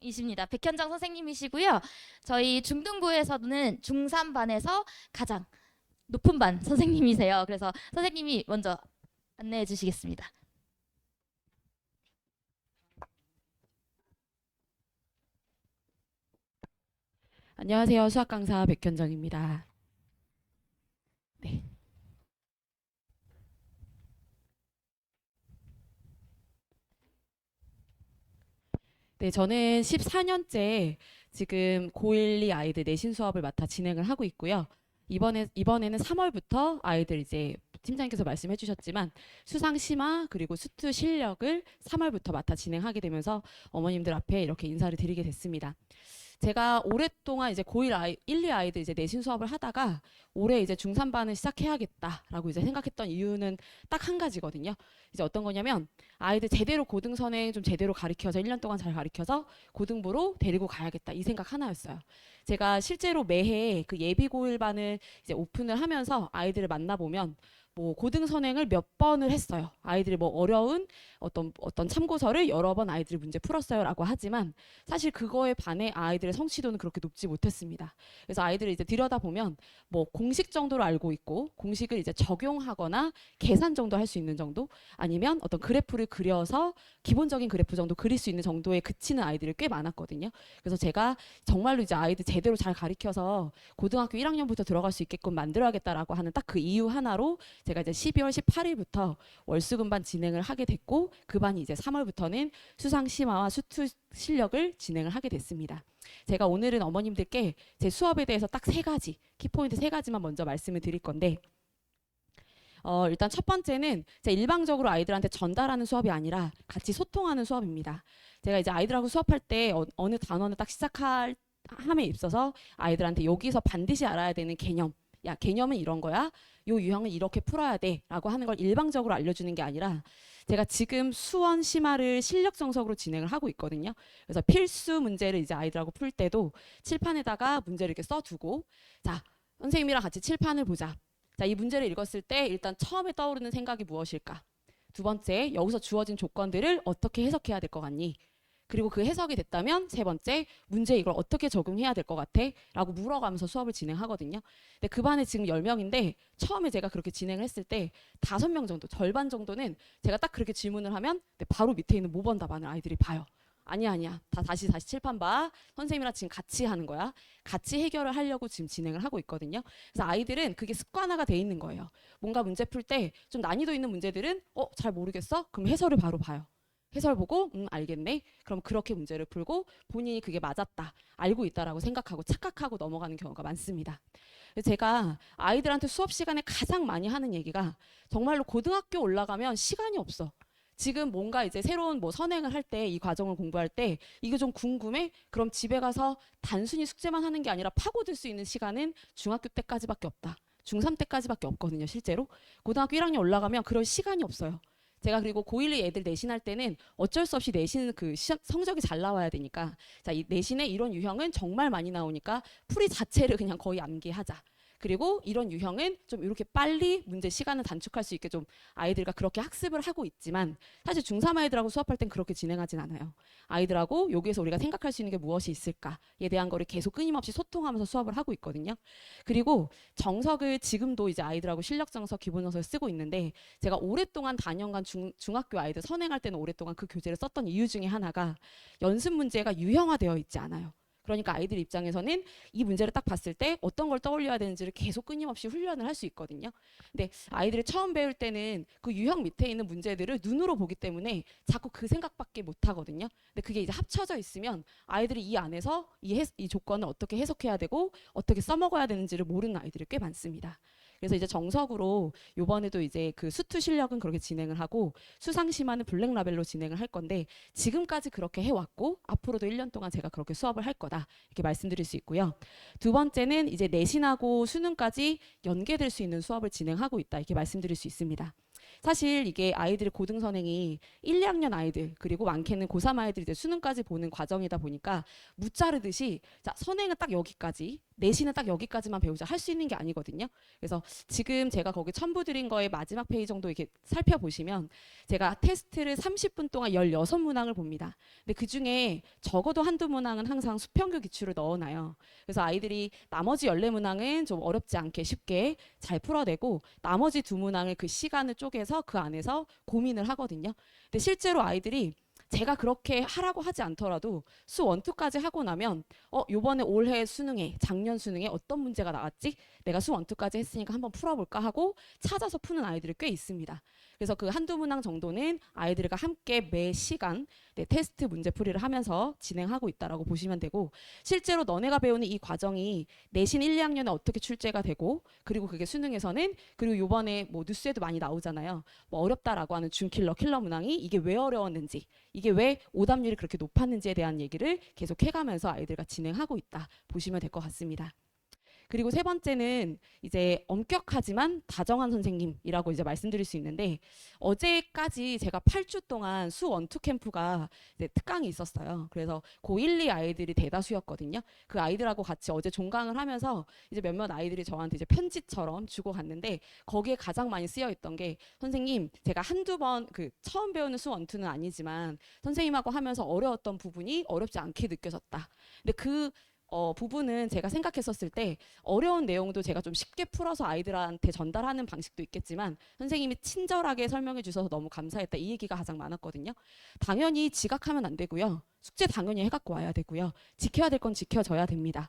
이십니다. 백현정 선생님이시고요. 저희 중등부에서는 중3반에서 가장 높은 반 선생님이세요. 그래서 선생님이 먼저 안내해 주시겠습니다. 안녕하세요. 수학 강사 백현정입니다. 네. 네, 저는 14년째 지금 고1, 2 아이들 내신 수업을 맡아 진행을 하고 있고요. 이번에는 3월부터 아이들 이제 팀장님께서 말씀해 주셨지만 수상 심화 그리고 수투 실력을 3월부터 맡아 진행하게 되면서 어머님들 앞에 이렇게 인사를 드리게 됐습니다. 제가 오랫동안 이제 고1 1, 2 아이들 이제 내신 수업을 하다가 올해 이제 중3반을 시작해야겠다라고 이제 생각했던 이유는 딱 한 가지거든요. 이제 어떤 거냐면 아이들 제대로 고등선행 좀 제대로 가르쳐서 1년 동안 잘 가르쳐서 고등부로 데리고 가야겠다 이 생각 하나였어요. 제가 실제로 매해 그 예비 고1반을 이제 오픈을 하면서 아이들을 만나보면 뭐 고등선행을 몇 번을 했어요. 아이들이 뭐 어려운 어떤 참고서를 여러 번 아이들이 문제 풀었어요라고 하지만 사실 그거에 반해 아이들의 성취도는 그렇게 높지 못했습니다. 그래서 아이들을 이제 들여다보면 뭐 공식 정도로 알고 있고 공식을 이제 적용하거나 계산 정도 할 수 있는 정도 아니면 어떤 그래프를 그려서 기본적인 그래프 정도 그릴 수 있는 정도에 그치는 아이들이 꽤 많았거든요. 그래서 제가 정말로 이제 아이들 제대로 잘 가르쳐서 고등학교 1학년부터 들어갈 수 있게끔 만들어야겠다라고 하는 딱 그 이유 하나로 제가 이제 12월 18일부터 월수금반 진행을 하게 됐고 그 반이 이제 3월부터는 수상 심화와 수투 실력을 진행을 하게 됐습니다. 제가 오늘은 어머님들께 제 수업에 대해서 딱 세 가지 키포인트 세 가지만 먼저 말씀을 드릴 건데 일단 첫 번째는 제가 일방적으로 아이들한테 전달하는 수업이 아니라 같이 소통하는 수업입니다. 제가 이제 아이들하고 수업할 때 어느 단어를 딱 시작할 함에 있어서 아이들한테 여기서 반드시 알아야 되는 개념 야 개념은 이런 거야 요 유형은 이렇게 풀어야 돼 라고 하는 걸 일방적으로 알려주는 게 아니라 제가 지금 수원 심화를 실력 정석으로 진행을 하고 있거든요. 그래서 필수 문제를 이제 아이들하고 풀 때도 칠판에다가 문제를 이렇게 써두고 자 선생님이랑 같이 칠판을 보자. 자, 이 문제를 읽었을 때 일단 처음에 떠오르는 생각이 무엇일까? 두 번째, 여기서 주어진 조건들을 어떻게 해석해야 될 것 같니? 그리고 그 해석이 됐다면 세 번째, 문제 이걸 어떻게 적용해야 될 것 같아? 라고 물어가면서 수업을 진행하거든요. 근데 그 반에 지금 10명인데 처음에 제가 그렇게 진행을 했을 때 5명 정도, 절반 정도는 제가 딱 그렇게 질문을 하면 바로 밑에 있는 모범 답안을 아이들이 봐요. 아니야. 다시 칠판 봐. 선생님이랑 지금 같이 하는 거야. 같이 해결을 하려고 지금 진행을 하고 있거든요. 그래서 아이들은 그게 습관화가 돼 있는 거예요. 뭔가 문제 풀 때 좀 난이도 있는 문제들은 잘 모르겠어? 그럼 해설을 바로 봐요. 해설 보고 알겠네. 그럼 그렇게 문제를 풀고 본인이 그게 맞았다. 알고 있다라고 생각하고 착각하고 넘어가는 경우가 많습니다. 제가 아이들한테 수업 시간에 가장 많이 하는 얘기가 정말로 고등학교 올라가면 시간이 없어. 지금 뭔가 이제 새로운 뭐 선행을 할 때 이 과정을 공부할 때 이게 좀 궁금해? 그럼 집에 가서 단순히 숙제만 하는 게 아니라 파고들 수 있는 시간은 중학교 때까지밖에 없다. 중3 때까지밖에 없거든요, 실제로. 고등학교 1학년 올라가면 그럴 시간이 없어요. 제가 그리고 고1, 2 애들 내신할 때는 어쩔 수 없이 내신 그 성적이 잘 나와야 되니까 자, 이 내신에 이런 유형은 정말 많이 나오니까 풀이 자체를 그냥 거의 암기하자. 그리고 이런 유형은 좀 이렇게 빨리 문제 시간을 단축할 수 있게 좀 아이들과 그렇게 학습을 하고 있지만 사실 중3 아이들하고 수업할 땐 그렇게 진행하진 않아요. 아이들하고 여기에서 우리가 생각할 수 있는 게 무엇이 있을까에 대한 거를 계속 끊임없이 소통하면서 수업을 하고 있거든요. 그리고 정석을 지금도 이제 아이들하고 실력 정석, 기본 정석을 쓰고 있는데 제가 오랫동안 단연간 중학교 아이들 선행할 때는 오랫동안 그 교재를 썼던 이유 중에 하나가 연습 문제가 유형화되어 있지 않아요. 그러니까 아이들 입장에서는 이 문제를 딱 봤을 때 어떤 걸 떠올려야 되는지를 계속 끊임없이 훈련을 할 수 있거든요. 근데 아이들이 처음 배울 때는 그 유형 밑에 있는 문제들을 눈으로 보기 때문에 자꾸 그 생각밖에 못 하거든요. 근데 그게 이제 합쳐져 있으면 아이들이 이 안에서 이 조건을 어떻게 해석해야 되고 어떻게 써먹어야 되는지를 모르는 아이들이 꽤 많습니다. 그래서 이제 정석으로 요번에도 이제 그 수투 실력은 그렇게 진행을 하고 수상 심화는 블랙 라벨로 진행을 할 건데 지금까지 그렇게 해왔고 앞으로도 1년 동안 제가 그렇게 수업을 할 거다 이렇게 말씀드릴 수 있고요. 두 번째는 이제 내신하고 수능까지 연계될 수 있는 수업을 진행하고 있다 이렇게 말씀드릴 수 있습니다. 사실 이게 아이들의 고등 선행이 1, 2학년 아이들 그리고 많게는 고3 아이들이 이제 수능까지 보는 과정이다 보니까 무자르듯이 자, 선행은 딱 여기까지, 내신은 딱 여기까지만 배우자 할 수 있는 게 아니거든요. 그래서 지금 제가 거기 첨부드린 거의 마지막 페이지 정도 이렇게 살펴보시면 제가 테스트를 30분 동안 16문항을 봅니다. 근데 그 중에 적어도 한두 문항은 항상 수평교 기출을 넣어놔요. 그래서 아이들이 나머지 14문항은 좀 어렵지 않게 쉽게 잘 풀어내고 나머지 두 문항을 그 시간을 쪼개서 그 안에서 고민을 하거든요. 근데 실제로 아이들이 제가 그렇게 하라고 하지 않더라도 수 1, 2까지 하고 나면 요번에 올해 수능에 작년 수능에 어떤 문제가 나왔지? 내가 수 1, 2까지 했으니까 한번 풀어볼까 하고 찾아서 푸는 아이들이 꽤 있습니다. 그래서 그 한두 문항 정도는 아이들과 함께 매 시간 테스트 문제풀이를 하면서 진행하고 있다라고 보시면 되고 실제로 너네가 배우는 이 과정이 내신 1, 2학년에 어떻게 출제가 되고 그리고 그게 수능에서는 그리고 요번에 뭐 뉴스에도 많이 나오잖아요. 뭐 어렵다라고 하는 준킬러 킬러 문항이 이게 왜 어려웠는지 이게 왜 오답률이 그렇게 높았는지에 대한 얘기를 계속 해가면서 아이들과 진행하고 있다 보시면 될 것 같습니다. 그리고 세 번째는 이제 엄격하지만 다정한 선생님이라고 이제 말씀드릴 수 있는데 어제까지 제가 8주 동안 수 1, 2 캠프가 이제 특강이 있었어요. 그래서 고1, 2 아이들이 대다수였거든요. 그 아이들하고 같이 어제 종강을 하면서 이제 몇몇 아이들이 저한테 이제 편지처럼 주고 갔는데 거기에 가장 많이 쓰여 있던 게 선생님 제가 한두 번 그 처음 배우는 수 1, 2는 아니지만 선생님하고 하면서 어려웠던 부분이 어렵지 않게 느껴졌다. 근데 그 부분은 제가 생각했었을 때 어려운 내용도 제가 좀 쉽게 풀어서 아이들한테 전달하는 방식도 있겠지만 선생님이 친절하게 설명해 주셔서 너무 감사했다 이 얘기가 가장 많았거든요. 당연히 지각하면 안 되고요. 숙제 당연히 해갖고 와야 되고요. 지켜야 될 건 지켜져야 됩니다.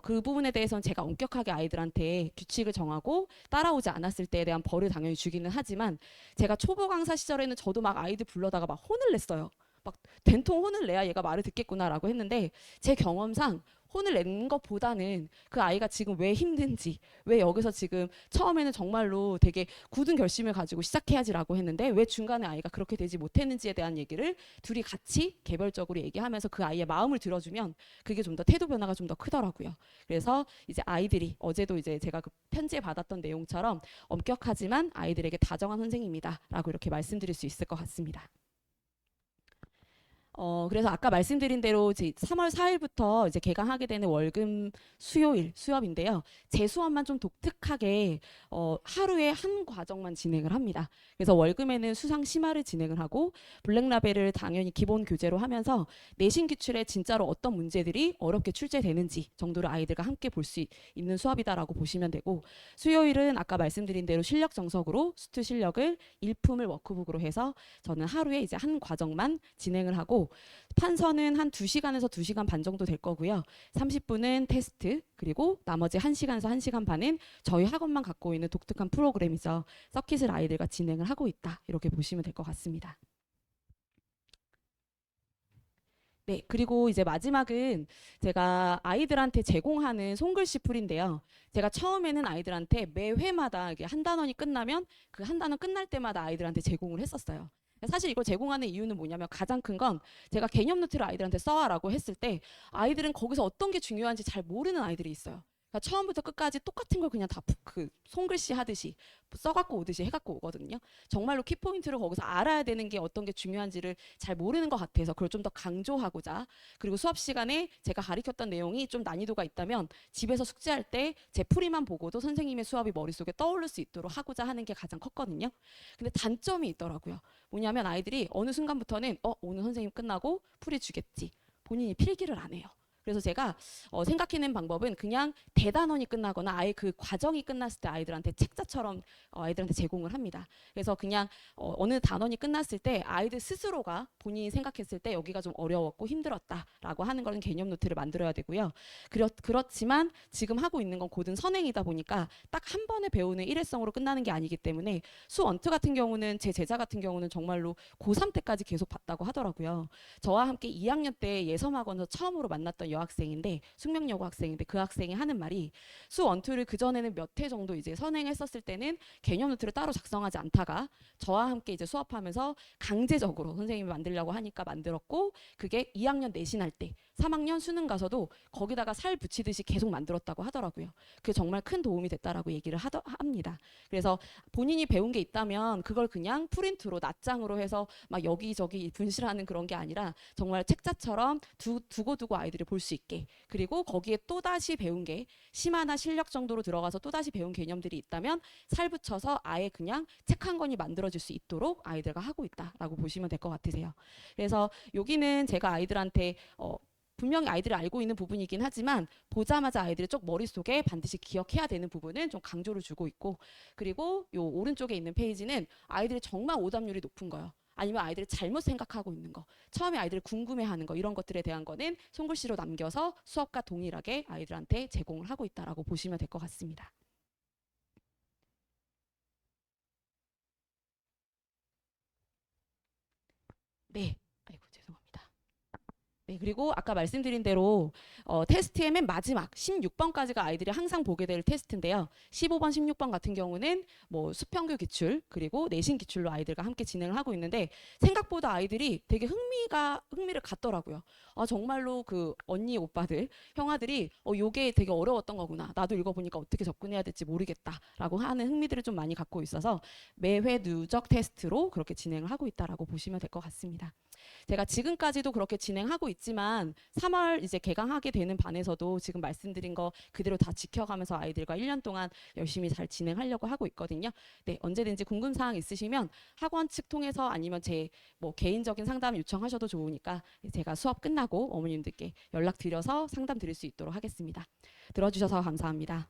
그 부분에 대해서는 제가 엄격하게 아이들한테 규칙을 정하고 따라오지 않았을 때에 대한 벌을 당연히 주기는 하지만 제가 초보 강사 시절에는 저도 막 아이들 불러다가 막 혼을 냈어요. 막 된통 혼을 내야 얘가 말을 듣겠구나라고 했는데 제 경험상 혼을 내는 것보다는 그 아이가 지금 왜 힘든지 왜 여기서 지금 처음에는 정말로 되게 굳은 결심을 가지고 시작해야지라고 했는데 왜 중간에 아이가 그렇게 되지 못했는지에 대한 얘기를 둘이 같이 개별적으로 얘기하면서 그 아이의 마음을 들어주면 그게 좀 더 태도 변화가 좀 더 크더라고요. 그래서 이제 아이들이 어제도 이제 제가 그 편지에 받았던 내용처럼 엄격하지만 아이들에게 다정한 선생님이다라고 이렇게 말씀드릴 수 있을 것 같습니다. 그래서 아까 말씀드린 대로 이제 3월 4일부터 이제 개강하게 되는 월금 수요일 수업인데요. 제 수업만 좀 독특하게 하루에 한 과정만 진행을 합니다. 그래서 월금에는 수상 심화를 진행을 하고 블랙라벨을 당연히 기본 교재로 하면서 내신 기출에 진짜로 어떤 문제들이 어렵게 출제되는지 정도를 아이들과 함께 볼 수 있는 수업이다라고 보시면 되고 수요일은 아까 말씀드린 대로 실력 정석으로 수투 실력을 일품을 워크북으로 해서 저는 하루에 이제 한 과정만 진행을 하고 판서는 한 2시간에서 2시간 반 정도 될 거고요. 30분은 테스트 그리고 나머지 1시간에서 1시간 반은 저희 학원만 갖고 있는 독특한 프로그램이죠. 서킷을 아이들과 진행을 하고 있다. 이렇게 보시면 될 것 같습니다. 네, 그리고 이제 마지막은 제가 아이들한테 제공하는 손글씨 풀인데요. 제가 처음에는 아이들한테 매 회마다 이게 한 단원이 끝나면 그 한 단원 끝날 때마다 아이들한테 제공을 했었어요. 사실 이걸 제공하는 이유는 뭐냐면 가장 큰 건 제가 개념 노트를 아이들한테 써와라고 했을 때 아이들은 거기서 어떤 게 중요한지 잘 모르는 아이들이 있어요. 그러니까 처음부터 끝까지 똑같은 걸 그냥 다 그 손글씨 하듯이 써갖고 오듯이 해갖고 오거든요. 정말로 키포인트를 거기서 알아야 되는 게 어떤 게 중요한지를 잘 모르는 것 같아서 그걸 좀 더 강조하고자 그리고 수업 시간에 제가 가르쳤던 내용이 좀 난이도가 있다면 집에서 숙제할 때 제 풀이만 보고도 선생님의 수업이 머릿속에 떠오를 수 있도록 하고자 하는 게 가장 컸거든요. 근데 단점이 있더라고요. 뭐냐면 아이들이 어느 순간부터는 오늘 선생님 끝나고 풀이 주겠지. 본인이 필기를 안 해요. 그래서 제가 생각해낸 방법은 그냥 대단원이 끝나거나 아예 그 과정이 끝났을 때 아이들한테 책자처럼 아이들한테 제공을 합니다. 그래서 그냥 어느 단원이 끝났을 때 아이들 스스로가 본인이 생각했을 때 여기가 좀 어려웠고 힘들었다라고 하는 거는 개념 노트를 만들어야 되고요. 그렇지만 지금 하고 있는 건 고등 선행이다 보니까 딱 한 번에 배우는 일회성으로 끝나는 게 아니기 때문에 수 원투 같은 경우는 제 제자 같은 경우는 정말로 고3 때까지 계속 봤다고 하더라고요. 저와 함께 2학년 때 예섬학원에서 처음으로 만났던 여학생인데 숙명여고 학생인데 그 학생이 하는 말이 수 원투를 그 전에는 몇 회 정도 이제 선행했었을 때는 개념 노트를 따로 작성하지 않다가 저와 함께 이제 수업하면서 강제적으로 선생님이 만들려고 하니까 만들었고 그게 2학년 내신할 때 3학년 수능 가서도 거기다가 살 붙이듯이 계속 만들었다고 하더라고요. 그게 정말 큰 도움이 됐다라고 얘기를 합니다. 그래서 본인이 배운 게 있다면 그걸 그냥 프린트로 낱장으로 해서 막 여기저기 분실하는 그런 게 아니라 정말 책자처럼 두고두고 아이들이 볼 수 있게 그리고 거기에 또다시 배운 게 심화나 실력 정도로 들어가서 또다시 배운 개념들이 있다면 살 붙여서 아예 그냥 책 한 권이 만들어질 수 있도록 아이들과 하고 있다라고 보시면 될 것 같으세요. 그래서 여기는 제가 아이들한테 분명히 아이들이 알고 있는 부분이긴 하지만 보자마자 아이들이 쪽 머릿속에 반드시 기억해야 되는 부분은 좀 강조를 주고 있고 그리고 요 오른쪽에 있는 페이지는 아이들이 정말 오답률이 높은 거예요. 아니면 아이들이 잘못 생각하고 있는 거, 처음에 아이들이 궁금해하는 거 이런 것들에 대한 거는 손글씨로 남겨서 수업과 동일하게 아이들한테 제공을 하고 있다라고 보시면 될 것 같습니다. 네, 아이고 죄송합니다. 네, 그리고 아까 말씀드린 대로 테스트의 맨 마지막 16번까지가 아이들이 항상 보게 될 테스트인데요. 15번, 16번 같은 경우는 뭐 수평교 기출 그리고 내신 기출로 아이들과 함께 진행을 하고 있는데 생각보다 아이들이 되게 흥미를 갖더라고요. 아, 정말로 그 언니 오빠들, 형아들이 요게 되게 어려웠던 거구나. 나도 읽어보니까 어떻게 접근해야 될지 모르겠다라고 하는 흥미들을 좀 많이 갖고 있어서 매회 누적 테스트로 그렇게 진행을 하고 있다라고 보시면 될 것 같습니다. 제가 지금까지도 그렇게 진행하고 있지만 3월 이제 개강하게 되는 반에서도 지금 말씀드린 거 그대로 다 지켜가면서 아이들과 1년 동안 열심히 잘 진행하려고 하고 있거든요. 네, 언제든지 궁금사항 있으시면 학원 측 통해서 아니면 제 뭐 개인적인 상담 요청하셔도 좋으니까 제가 수업 끝나고 어머님들께 연락드려서 상담 드릴 수 있도록 하겠습니다. 들어주셔서 감사합니다.